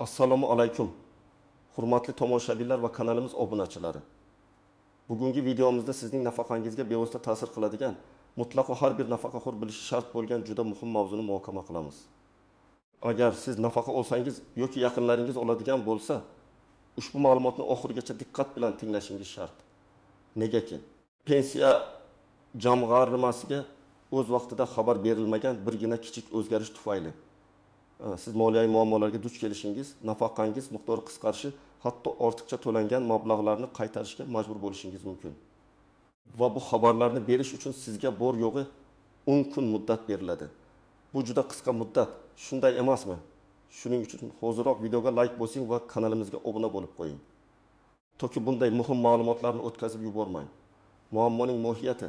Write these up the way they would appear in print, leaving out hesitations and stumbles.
Assalomu alaykum. Hurmatli tomoshabinlar va kanalimiz obunachilari. Bugungi videomizda sizning nafaqangizga bevosita ta'sir qiladigan, mutlaqo har bir nafaqaxo'r bilishi shart bo'lgan juda muhim mavzuni muhokama qilamiz. Agar siz nafaqa olsangiz yoki yaqinlaringiz oladigan bo'lsa, ushbu ma'lumotni oxirigacha diqqat bilan tinglashingiz shart. Negaki, pensiya jamg'armasiga o'z vaqtida xabar berilmagan birgina kichik o'zgarish tufayli siz moliyaviy muammolarga duch kelishingiz, nafaqangiz miqdori qisqarishi, hatto ortiqcha to'langan mablag'larni qaytarishga majbur bo'lishingiz mumkin. Va bu xabarlarni berish uchun sizga bor yo'g'i 10 kun muddat beriladi. Bu juda qisqa muddat, shunday emasmi? Shuning uchun hozirroq videoga like bosing va kanalimizga obuna bo'lib qo'ying. Toki bunday muhim ma'lumotlarni o'tkazib yubormang. Muammoning mohiyati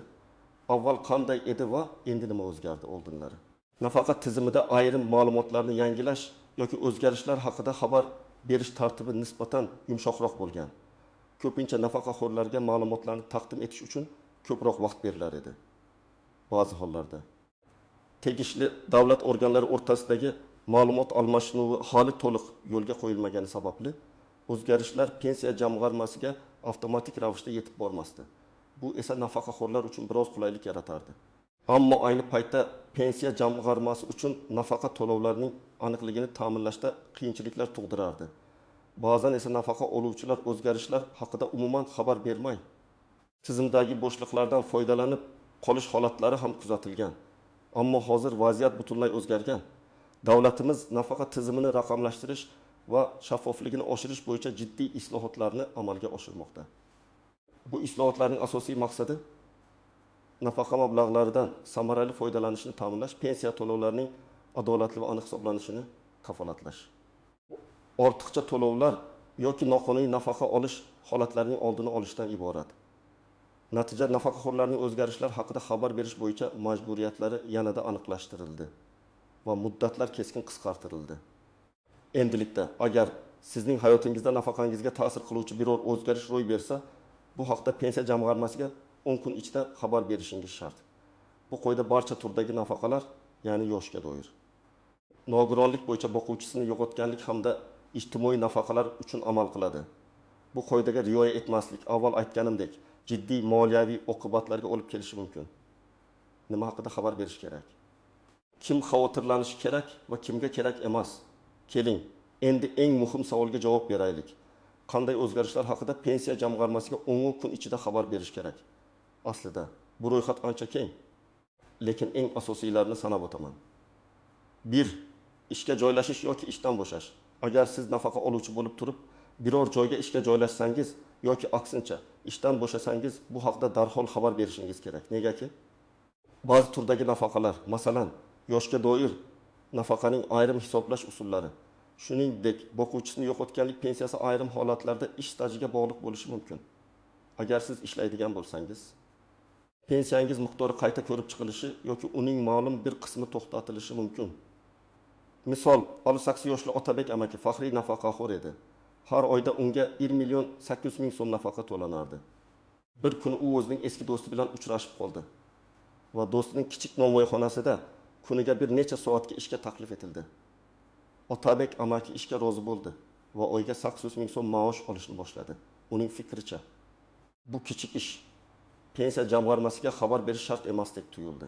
avval qanday edi va endi nima o'zgardi oldinlari. Nafaqa tizimida ayrim ma'lumotlarni yangilash yoki o'zgarishlar haqida xabar berish tartibi nisbatan yumshoqroq bo'lgan. Ko'pincha nafaqaxo'rlarga ma'lumotlarni taqdim etish uchun ko'proq vaqt berilar edi. Ba'zi hollarda tegishli davlat organlari o'rtasidagi ma'lumot almashinuvi hali to'liq yo'lga qo'yilmagani sababli o'zgarishlar pensiya jamg'armasiga avtomatik ravishda yetib bormasdi. Bu esa nafaqaxo'rlar uchun biroz qulaylik yaratardi. Ammo ayni paytda pensiya jamg'armasi uchun nafaqa to'lovlarining aniqligini ta'minlashda qiyinchiliklar tug'dirardi. Ba'zan esa nafaqa oluvchilar o'zgarishlar haqida umuman xabar bermay, tizimdagi bo'shliqlardan foydalanib qolish holatlari ham kuzatilgan. Ammo hozir vaziyat butunlay o'zgargan. Davlatimiz nafaqa tizimini raqamlashtirish va shaffofligini oshirish bo'yicha jiddiy islohotlarni amalga oshirmoqda. Bu islohotlarning asosiy maqsadi nafaqa mablag'laridan samarali foydalanishni ta'minlash, pensiya to'lovlarining adolatli va aniq hisoblanishini kafolatlash. Ortiqcha to'lovlar yoki noqonuniy nafaqa olish holatlarining oldini olishdan iborat. Natija nafaqaxo'rlarning o'zgarishlar haqida xabar berish bo'yicha majburiyatlari yanada aniqlashtirildi va muddatlar keskin qisqartirildi. Endilikda agar sizning hayotingizda nafaqangizga ta'sir qiluvchi biror o'zgarish ro'y bersa, bu haqda pensiya jamg'armasiga 10 kun ichida xabar berishingiz shart. Bu qo'yda barcha turdagi nafaqalar, ya'ni yoshga doir, nogironlik bo'yicha boquvchisini yo'qotganlik hamda ijtimoiy nafaqalar uchun amal qiladi. Bu qoidaga rioya etmaslik, avval aytganimdek, jiddiy moliyaviy oqibatlarga olib kelishi mumkin. Nima haqida xabar berish kerak? Kim xavotirlanishi kerak va kimga kerak emas? Keling, endi eng muhim savolga javob beraylik. Qanday o'zgarishlar haqida pensiya jamg'armasiga 10 kun ichida xabar berish kerak? Aslida bu ro'yxat ancha keng, lekin eng asosiylarini sanab o'taman. 1. Ishga joylashish yoki ishdan bo'shash. Agar siz nafaqa oluvchi bo'lib turib, biror joyga ishga joylashsangiz yoki aksincha ishdan bo'shasangiz, bu haqda darhol xabar berishingiz kerak. Negaki, ba'zi turdagi nafaqalar, masalan, yoshga doir nafaqaning ayrim hisoblash usullari, shuningdek, boquvchisini yo'qotganlik pensiyasi ayrim holatlarda ish stajiga bog'liq bo'lishi mumkin. Agar siz ishlaydigan bo'lsangiz, pensiyangiz miqdori qayta ko'rib chiqilishi yoki uning ma'lum bir qismi to'xtatilishi mumkin. Misol, 58 yoshli Otabek amaki faxriy nafaqaxo'r edi. Har oyda unga 1.800.000 so'm nafaqa to'lanardi. Bir kuni u o'zining eski do'sti bilan uchrashib qoldi va do'stining kichik novvoyxonasida kuniga bir necha soatga ishga taklif etildi. Otabek amaki ishga rozi bo'ldi va oyga 800.000 so'm maosh olishni boshladi. Uning fikricha, bu kichik ish pensiya jamg'armasiga xabar berish shart emasdek tuyuldi.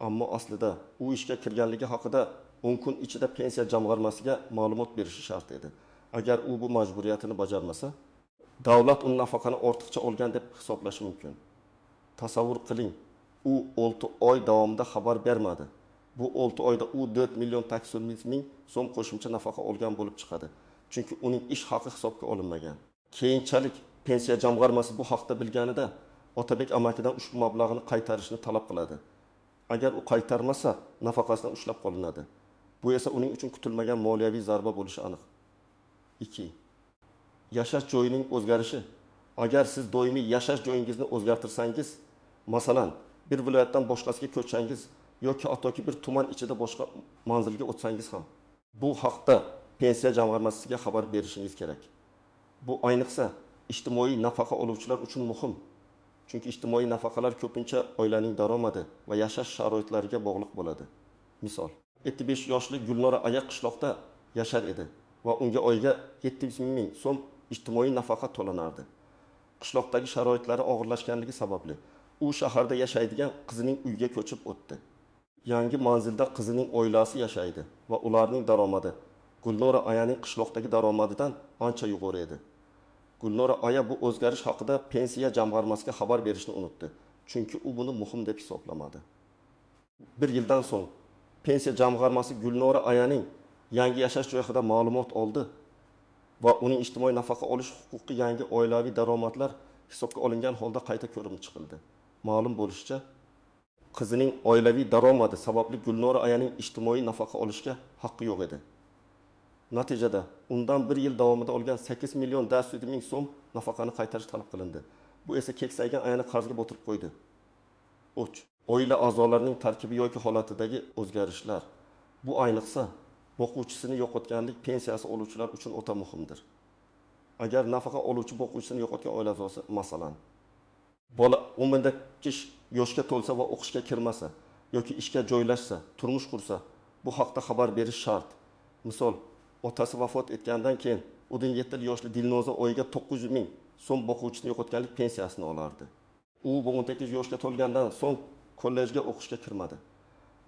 Ammo aslida u ishga kirganligi haqida 10 kun ichida pensiya jamg'armasiga ma'lumot berishi shart edi. Agar u bu majburiyatini bajarmasa, davlat uni nafaqani ortiqcha olgan deb hisoblashi mumkin. Tasavvur qiling, u 6 oy davomida xabar bermadi. Bu 6 oyda u 4.800.000 so'm qo'shimcha nafaqa olgan bo'lib chiqadi. Chunki uning ish haqi hisobga olinmagan. Keyinchalik pensiya jamg'armasi bu haqda bilganida Otabek amakidan ushbu mablag'ini qaytarishni talab qiladi. Agar u qaytarmasa, nafaqasidan ushlab qolinadi. Bu esa uning uchun kutilmagan moliyaviy zarba bo'lishi aniq. 2. Yashash joyining o'zgarishi. Agar siz doimiy yashash joyingizni o'zgartirsangiz, masalan, bir viloyatdan boshqasiga ko'chsangiz yoki hattoki bir tuman ichida boshqa manzilga o'tsangiz ham, bu haqda pensiya jamg'armasiga xabar berishingiz kerak. Bu ayniqsa ijtimoiy nafaqa oluvchilar uchun muhim. Chunki ijtimoiy nafaqalar ko'pincha oilaning daromadi va yashash sharoitlariga bog'liq bo'ladi. Misol, 75 yoshli Gulnora aya qishloqda yashar edi. va unga oyiga 700 ming so'm ijtimoiy nafaqa to'lanardi. Qishloqdagi sharoitlari og'irlashganligi sababli u shaharda yashaydigan qizining uyiga ko'chib o'tdi. Yangi manzilda qizining oilasi yashaydi va ularning daromadi Gulnora Ayaning qishloqdagi daromadidan ancha yuqori edi. Gulnora Aya bu o'zgarish haqida pensiya jamg'armasiga xabar berishni unutdi, chunki u buni muhim deb hisoblamadi. Bir yildan so'ng pensiya jamg'armasi Gulnora Ayaning yangi yashash joyi haqida ma'lumot oldi va uning ijtimoiy nafaqa olish huquqi yangi oilaviy daromadlar hisobga olingan holda qayta ko'rib chiqildi. Ma'lum bo'lishicha, qizining oilaviy daromadi sababli Gulnora Ayaning ijtimoiy nafaqa olishga haqqi yo'q edi. Natijada undan bir yil davomida olgan 8 million 400 ming so'm nafaqani qaytarish talab qilindi. Bu esa keksaygan Ayani qarzga botirib qo'ydi. 3. Oila a'zolarining tarkibi yoki holatidagi o'zgarishlar. Bu ayniqsa boquvchisini yo'qotganlik pensiyasi oluvchilar uchun o'ta muhimdir. Agar nafaqa oluvchi boquvchisini yo'qotgan oila a'zosi, masalan, bola 10 yoshga to'lsa va o'qishga kirmasa yoki ishga joylashsa, turmush qursa, bu haqda xabar berish shart. Misol, otasi vafot etgandan keyin 17 yoshli Dilnoza oyiga 900 ming so'm boquvchisini yo'qotganlik pensiyasini olardi. U 18 yoshga to'lgandan so'ng kollejga o'qishga kirmadi.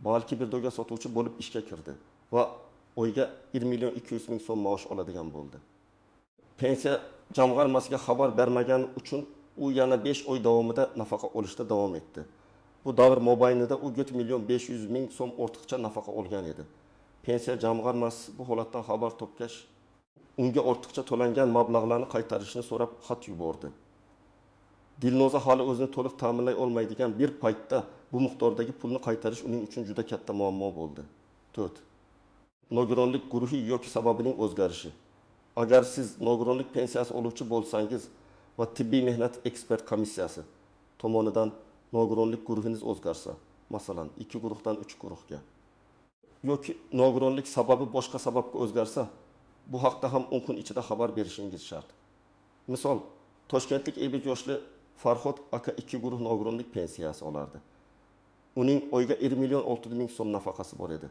Balki bir do'ga sotuvchi bo'lib ishga kirdi va oyiga 1 million 200 ming so'm maosh oladigan bo'ldi. Pensiya jamg'armasiga xabar bermagani uchun u yana 5 oy davomida nafaqa olishda davom etdi. Bu davr mobaynida u 4 million 500 ming so'm ortiqcha nafaqa olgan edi. Pensiya jamg'armasi bu holatdan xabar topgach, unga ortiqcha to'langan mablag'larni qaytarishni so'rab xat yubordi. Dilnoza hali o'zini to'liq ta'minlay olmaydigan bir paytda bu miqdordagi pulni qaytarish uning uchun juda katta muammo bo'ldi. 4. Nogironlik guruhi yoki sababining o'zgarishi. Agar siz nogironlik pensiyasi oluvchi bo'lsangiz va tibbiy mehnat ekspert komissiyasi tomonidan nogironlik guruhingiz o'zgarsa, masalan, 2 guruhdan 3 guruhga, yoki nogironlik sababi boshqa sababga o'zgarsa, bu haqda ham 10 kun ichida xabar berishingiz shart. Misol, Toshkentlik 50 yoshli Farhod aka 2 guruh nogironlik pensiyasi olardi. Uning oyiga 1 million 600 ming so'm nafaqasi bor edi.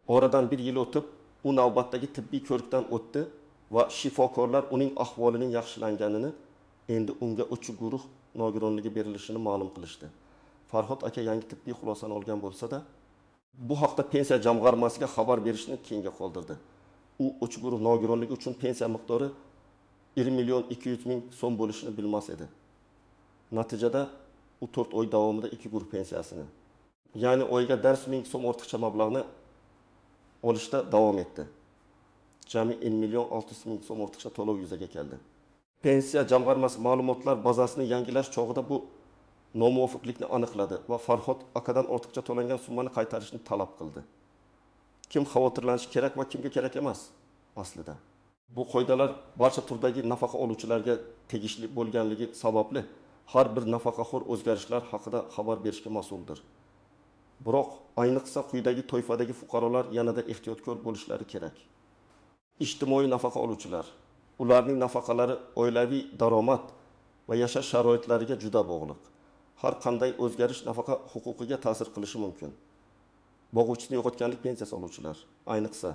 Oradan bir yil o'tib, u navbatdagi tibbiy ko'rikdan o'tdi va shifokorlar uning ahvolining yaxshilanganini, endi unga 3 guruh nogironligi berilishini ma'lum qilishdi. Farhod aka yangi tibbiy xulosani olgan bo'lsa-da, bu haqda pensiya jamg'armasiga xabar berishni keyinga qoldirdi. U 3 guruh nogironligi uchun pensiya miqdori 1 million 200 ming so'm bo'lishini bilmas edi. Natijada u 4 oy davomida 2 guruh pensiyasini, ya'ni oyiga 100 ming so'm ortiqcha mablag'ni olishda davom etdi. Jami 1 million 600 ming so'm ortiqcha to'lov yuzaga keldi. Pensiya jamg'armasi ma'lumotlar bazasini yangilash chog'ida bu nomuvofiqlikni aniqladi va Farhod akadan ortiqcha to'langan summani qaytarishni talab qildi. Kim xavotirlanishi kerak va kimga kerak emas aslida? Bu qoidalar barcha turdagi nafaqa oluvchilarga tegishli bo'lganligi sababli har bir nafaqaxo'r o'zgarishlar haqida xabar berishga mas'uldir. Biroq ayniqsa quyidagi toifadagi fuqarolar yanada ehtiyotkor bo'lishlari kerak. Ijtimoiy nafaqa oluvchilar. Ularning nafaqalari oilaviy daromad va yashash sharoitlariga juda bog'liq. Har qanday o'zgarish nafaqa huquqiga ta'sir qilishi mumkin. Boquvchisini yo'qotganlik pensiyasi oluvchilar, ayniqsa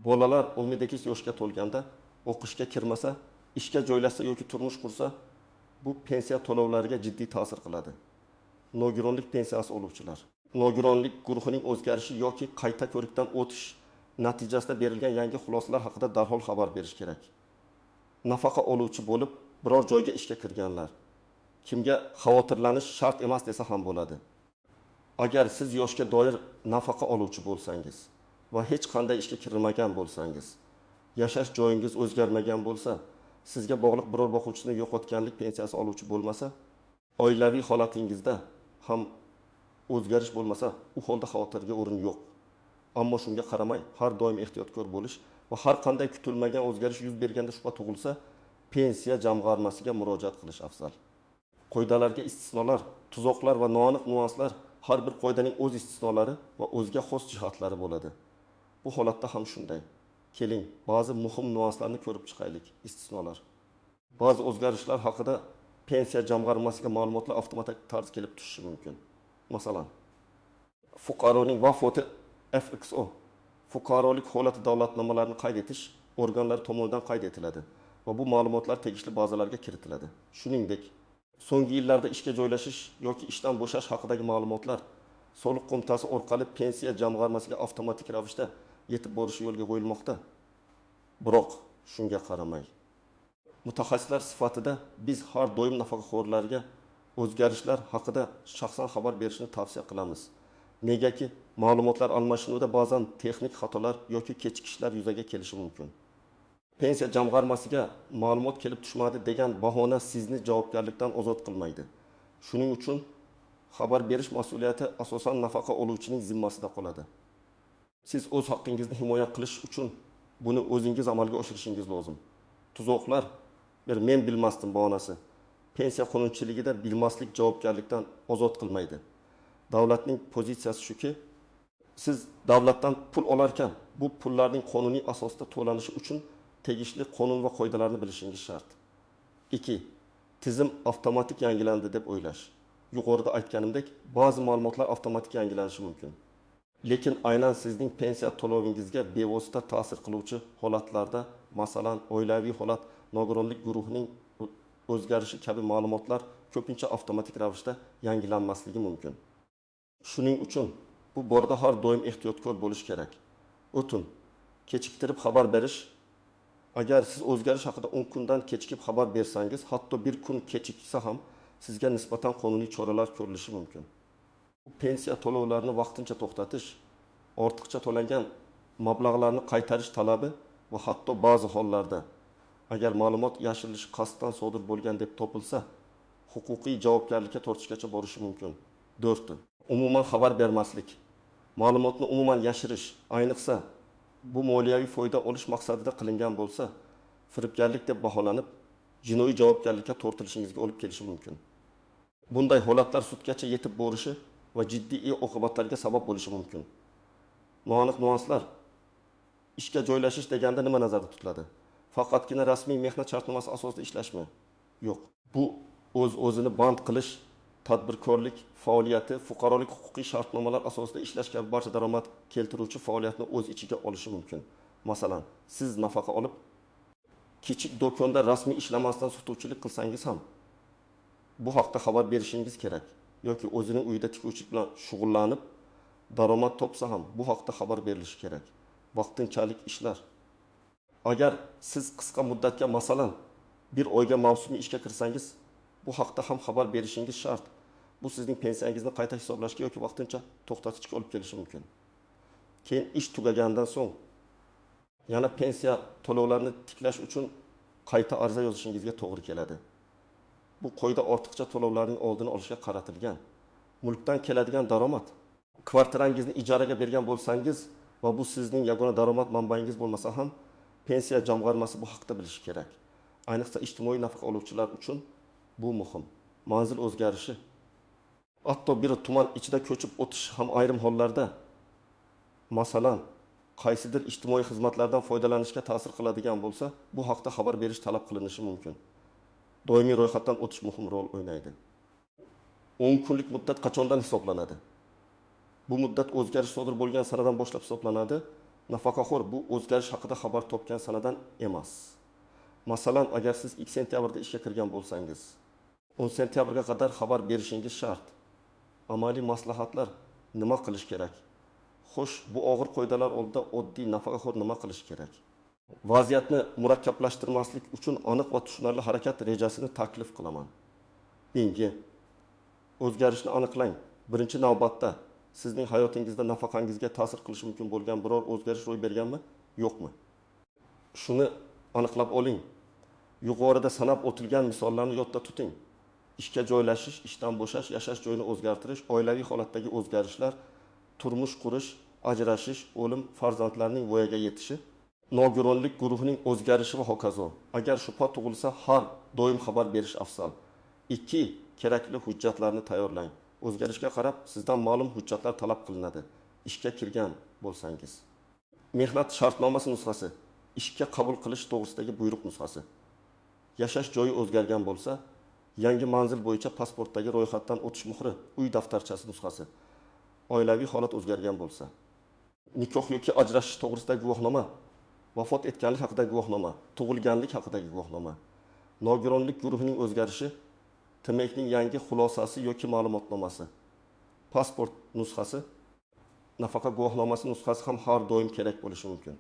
bolalar 18 yoshga to'lganda o'qishga kirmasa, ishga joylashsa yoki turmush qursa, bu pensiya to'lovlariga jiddiy ta'sir qiladi. Nogironlik pensiyasi oluvchilar. Nogironlik guruhining o'zgarishi yoki qayta ko'rikdan o'tish natijasida berilgan yangi xulosalar haqida darhol xabar berish kerak. Nafaqa oluvchi bo'lib, biror joyga ishga kirganlar kimga xavotirlanish shart emas desa ham bo'ladi. Agar siz yoshga doir nafaqa oluvchi bo'lsangiz va hech qanday ishga kirmagan bo'lsangiz, yashash joyingiz o'zgarmagan bo'lsa, sizga bog'liq biror boquvchisini yo'qotganlik pensiyasi oluvchi bo'lmasa, oilaviy holatingizda ham o'zgarish bo'lmasa, u holda xavotirga o'rin yo'q. Ammo shunga qaramay, har doim ehtiyotkor bo'lish va har qanday kutilmagan o'zgarish yuz berganda shubha tug'ilsa, pensiya jamg'armasiga murojaat qilish afzal. Qoidalarga istisnolar, tuzoqlar va noaniq nuanslar, har bir qoidaning o'z istisnolari va o'ziga xos jihatlari bo'ladi. Bu holatda ham shunday. Keling, ba'zi muhim nuanslarni ko'rib chiqaylik. Istisnolar. Ba'zi o'zgarishlar haqida pensiya jamg'armasiga ma'lumotlar avtomatik tarzda kelib tushishi mumkin. Masalan, fuqaroning vafoti FXO, fuqarolik holati davlatnomalarini qayd etish organlari tomonidan qayd etiladi va bu ma'lumotlar tegishli bazalarga kiritiladi. Shuningdek, so'nggi yillarda ishga joylashish yoki ishdan bo'shash haqidagi ma'lumotlar soliq qo'mitasi orqali pensiya jamg'armasiga avtomatik ravishda yetib borishi yo'lga qo'yilmoqda. Biroq shunga qaramay, mutaxassislar sifatida biz har doim nafaqaxo'rlarga o'zgarishlar haqida shaxsan xabar berishni tavsiya qilamiz. Negaki, ma'lumotlar almashinuvida ba'zan texnik xatolar yoki kechikishlar yuzaga kelishi mumkin. Pensiya jamg'armasiga ma'lumot kelib tushmadi degan bahona sizni javobgarlikdan ozod qilmaydi. Shuning uchun xabar berish mas'uliyati asosan nafaqa oluvchining zimmasida qoladi. Siz o'z haqqingizni himoya qilish uchun buni o'zingiz amalga oshirishingiz lozim. Tuzoqlar men bilmasdim bahonasi pensiya qonunchiligida bilmaslik javobgarlikdan ozod qilmaydi. Davlatning pozitsiyasi shuki, siz davlatdan pul olarkan, bu pullarning qonuniy asosda to'lanishi uchun tegishli qonun va qoidalarni bilishingiz shart. 2. Tizim avtomatik yangilandi deb o'ylash. Yuqorida aytganimdek, ba'zi ma'lumotlar avtomatik yangilanishi mumkin. Lekin aynan sizning pensiya to'lovingizga bevosita ta'sir qiluvchi holatlarda, masalan, oilaviy holat, nogironlik guruhining o'zgarishi kabi ma'lumotlar ko'pincha avtomatik ravishda yangilanmasligi mumkin. Shuning uchun bu borada har doim ehtiyotkor bo'lish kerak. O'tun, kechiktirib xabar berish. Agar siz o'zgarish haqida 10 kundan kechikib xabar bersangiz, hatto 1 kun kechiksa ham sizga nisbatan qonuniy choralar ko'rilishi mumkin. Pensiya to'lovlarini vaqtincha to'xtatish, ortiqcha to'langan mablag'larni qaytarish talabi va hatto ba'zi hollarda agar ma'lumot yashirilishi qasddan sodir bo'lgan deb topilsa, huquqiy javobgarlikka tortishgacha borishi mumkin. 4. Umuman xabar bermaslik. Ma'lumotni umuman yashirish, ayniqsa bu moliyaviy foyda olish maqsadida qilingan bo'lsa, firibgarlik deb baholanib, jinoiy javobgarlikka tortilishingizga olib kelishi mumkin. Bunday holatlar sudgacha yetib borishi va jiddiy oqibatlarga sabab bo'lishi mumkin. Noaniq nuanslar. Ishga joylashish deganda nima nazarda tutiladi? Faqatgina rasmiy mehnat shartnomasi asosida ishlashmi? Yo'q. Bu o'z-o'zini band qilish, tadbirkorlik faoliyati, fuqarolik huquqiy shartnomalar asosida ishlash kabi barcha daromad keltiruvchi faoliyatni o'z ichiga olishi mumkin. Masalan, siz nafaqa olib, kichik do'konda rasmiy ishlamasdan sotuvchilik qilsangiz ham bu haqda xabar berishingiz kerak. Yoki o'zining uyida tikuvchilik bilan shug'ullanib, daromad topsa ham bu haqda xabar berilishi kerak. Vaqtinchalik ishlar. Agar siz qisqa muddatga, masalan, bir oyga mavsumiy ishga kirsangiz, bu haqda ham xabar berishingiz shart. Bu sizning pensiyangizni qayta hisoblashga yoki vaqtincha to'xtatishga olib kelishi mumkin. Keyin ish tugagandan so'ng yana pensiya to'lovlarini tiklash uchun qayta ariza yozishingizga to'g'ri keladi. Bu qoida ortiqcha to'lovlarning oldini olishga qaratilgan. Mulkdan keladigan daromad, kvartirangizni ijaraga bergan bo'lsangiz va bu sizning yagona daromad manbaingiz bo'lmasa ham, pensiya jamg'armasi bu haqda bilishi kerak. Ayniqsa ijtimoiy nafaqa oluvchilar uchun bu muhim. Manzil o'zgarishi, hatto bir tuman ichida ko'chib o'tish ham ayrim hollarda, masalan, qaysidir ijtimoiy xizmatlardan foydalanishga ta'sir qiladigan bo'lsa, bu haqda xabar berish talab qilinishi mumkin. Doimiy ro'yxatdan o'tish muhim rol o'ynaydi. 10 kunlik muddat qachondan hisoblanadi? Bu muddat o'zgarish sodir bo'lgan sanadan boshlab hisoblanadi. Nafaqaxo'r bu o'zgarish haqida xabar topgan sanadan emas. Masalan, agar siz 2 sentyabrda ishga kirgan bo'lsangiz, 10 sentyabrga qadar xabar berishingiz shart. Amaliy maslahatlar nima qilish kerak? Xo'sh, bu og'ir qoidalar oldida oddiy nafaqaxo'r nima qilish kerak? Vaziyatni murakkablashtirmaslik uchun aniq va tushunarli harakat rejasini taklif qilaman. Birinchi, o'zgarishni aniqlang. Birinchi navbatda sizning hayotingizda nafaqangizga ta'sir qilishi mumkin bo'lgan biror o'zgarish ro'y berganmi, yo'qmi? Shuni aniqlab oling. Yuqorida sanab o'tilgan misollarni yodda tuting. Ishga joylashish, ishdan bo'shash, yashash joyini o'zgartirish, oilaviy holatdagi o'zgarishlar, turmush qurish, ajrashish, o'lim, farzandlarning voyaga yetishi, nogironlik guruhining o'zgarishi va hokazo. Agar shubha tug'ilsa, har doim xabar berish afzal. 2. Kerakli hujjatlarni tayyorlang. O'zgarishga qarab sizdan ma'lum hujjatlar talab qilinadi. Ishga kirgan bo'lsangiz, mehnat shartnomasi nusxasi, ishga qabul qilish to'g'risidagi buyruq nusxasi. Yashash joyi o'zgargan bo'lsa, yangi manzil bo'yicha pasportdagi ro'yxatdan o'tish muhri, uy daftarchasi nusxasi. Oilaviy holat o'zgargan bo'lsa, nikoh yoki ajrashish to'g'risidagi guvohnoma vafot etganlik haqidagi guvohnoma, tug'ilganlik haqidagi guvohnoma, nogironlik guruhining o'zgarishi, TMEKning yangi xulosasi yoki ma'lumotnomasi, pasport nusxasi, nafaqa guvohnomasi nusxasi ham har doim kerak bo'lishi mumkin.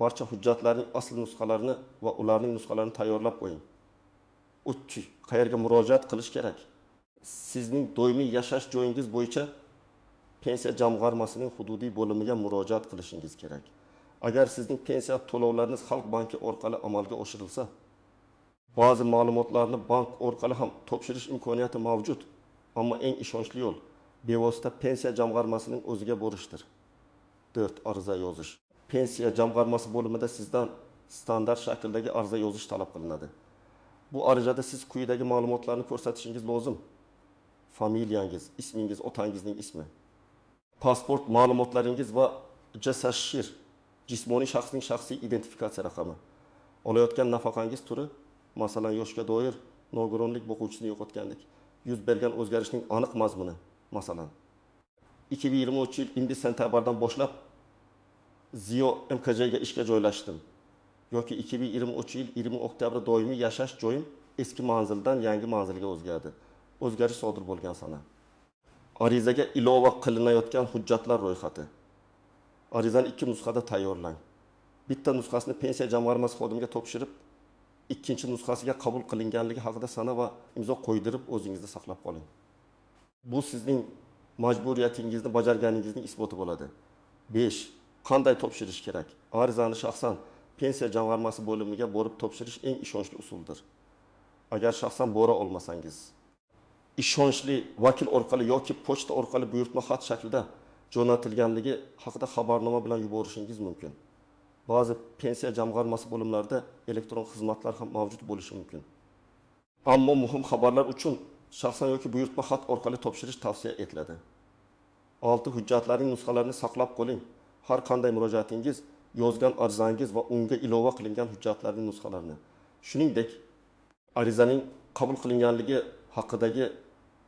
Barcha hujjatlarning asl nusxalarini va ularning nusxalarini tayyorlab qo'ying. 3. Qayerga murojaat qilish kerak? Sizning doimiy yashash joyingiz bo'yicha pensiya jamg'armasining hududiy bo'limiga murojaat qilishingiz kerak. Agar sizning pensiya to'lovlaringiz Xalq banki orqali amalga oshirilsa, ba'zi ma'lumotlarni bank orqali ham topshirish imkoniyati mavjud, ammo eng ishonchli yo'l bevosita pensiya jamg'armasining o'ziga borishdir. 4. Ariza yozish. Pensiya jamg'armasi bo'limida sizdan standart shakldagi ariza yozish talab qilinadi. Bu arizada siz quyidagi ma'lumotlarni ko'rsatishingiz lozim: familiyangiz, ismingiz, otangizning ismi, pasport ma'lumotlaringiz va JSashir, jismoniy shaxsning shaxsiy identifikatsiya raqami, olayotgan nafaqangiz turi, masalan yoshga doir, nogironlik boquvchisini yo'qotganlik, yuz bergan o'zgarishning aniq mazmuni, masalan 2023 yil 1 sentyabrdan boshlab Ziyo MKJga ishga joylashdim yoki 2023 yil 20 oktyabr doimiy yashash joyim eski manzildan yangi manzilga o'zgardi. O'zgarish sodir bo'lgan sana. Arizaga ilova qilinayotgan hujjatlar ro'yxati. Arizani 2 nusxada tayyorlang. Bitta nusxasini pensiya jamg'armasi xodimiga topshirib, ikkinchi nusxasiga qabul qilinganligi haqida sana va imzo qo'ydirib o'zingizda saqlab qoling. Bu sizning majburiyatingizni bajarganingizning isboti bo'ladi. 5. Qanday topshirish kerak? Arizani shaxsan pensiya jamg'armasi bo'limiga borib topshirish eng ishonchli usuldir. Agar shaxsan bora olmasangiz, ishonchli vakil orqali yoki pochta orqali buyurtma xat shaklida jo'natilganligi haqida xabarnoma bilan yuborishingiz mumkin. Ba'zi pensiya jamg'armasi bo'limlarida elektron xizmatlar ham mavjud bo'lishi mumkin. Ammo muhim xabarlar uchun shaxsan yoki buyurtma xat orqali topshirish tavsiya etiladi. 6. Hujjatlarning nusxalarini saqlab qoling. Har qanday murojaatingiz, yozgan arizangiz va unga ilova qilingan hujjatlarning nusxalarini, shuningdek arizaning qabul qilinganligi haqidagi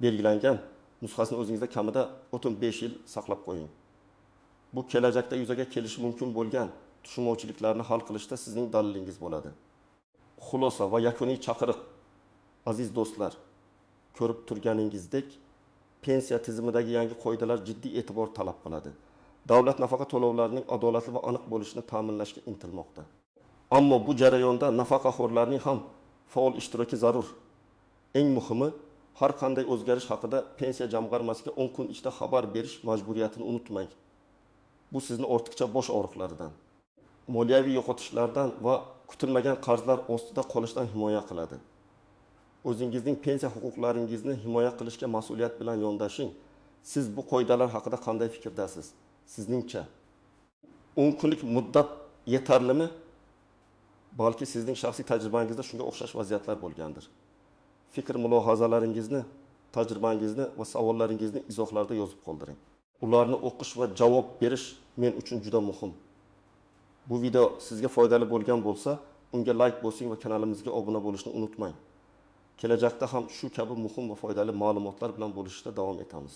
belgilangan nusxasini o'zingizda kamida 5 yil saqlab qo'ying. Bu kelajakda yuzaga kelishi mumkin bo'lgan tushunmovchiliklarni hal qilishda sizning dalilingiz bo'ladi. Xulosa va yakuniy chaqiriq. Aziz do'stlar, ko'rib turganingizdek, pensiya tizimidagi yangi qoidalar jiddiy e'tibor talab qiladi. Davlat nafaqa to'lovlarining adolatli va aniq bo'lishini ta'minlashga intilmoqda. Ammo bu jarayonda nafaqaxo'rlarning ham faol ishtiroki zarur. Eng muhimi, har qanday o'zgarish haqida pensiya jamg'armasiga 10 kun ichida xabar berish majburiyatini unutmang. Bu sizni ortiqcha bosh og'riqlaridan, moliyaviy yo'qotishlardan va kutilmagan qarzlar ostida qolishdan himoya qiladi. O'zingizning pensiya huquqlaringizni himoya qilishga mas'uliyat bilan yondashing. Siz bu qoidalar haqida qanday fikrdasiz? Sizningcha 10 kunlik muddat yetarlimi? Balki sizning shaxsiy tajribangizda shunga o'xshash vaziyatlar bo'lgandir. Fikr mulohazalaringizni, tajribangizni va savollaringizni izohlarda yozib qoldiring. Ularni o'qish va javob berish men uchun juda muhim. Bu video sizga foydali bo'lgan bo'lsa, unga like bosing va kanalimizga obuna bo'lishni unutmang. Kelajakda ham shu kabi muhim va foydali ma'lumotlar bilan bo'lishda davom etamiz.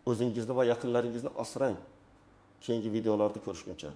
O'zingizni va yaqinlaringizni asrang. Keyingi videolarda ko'rishguncha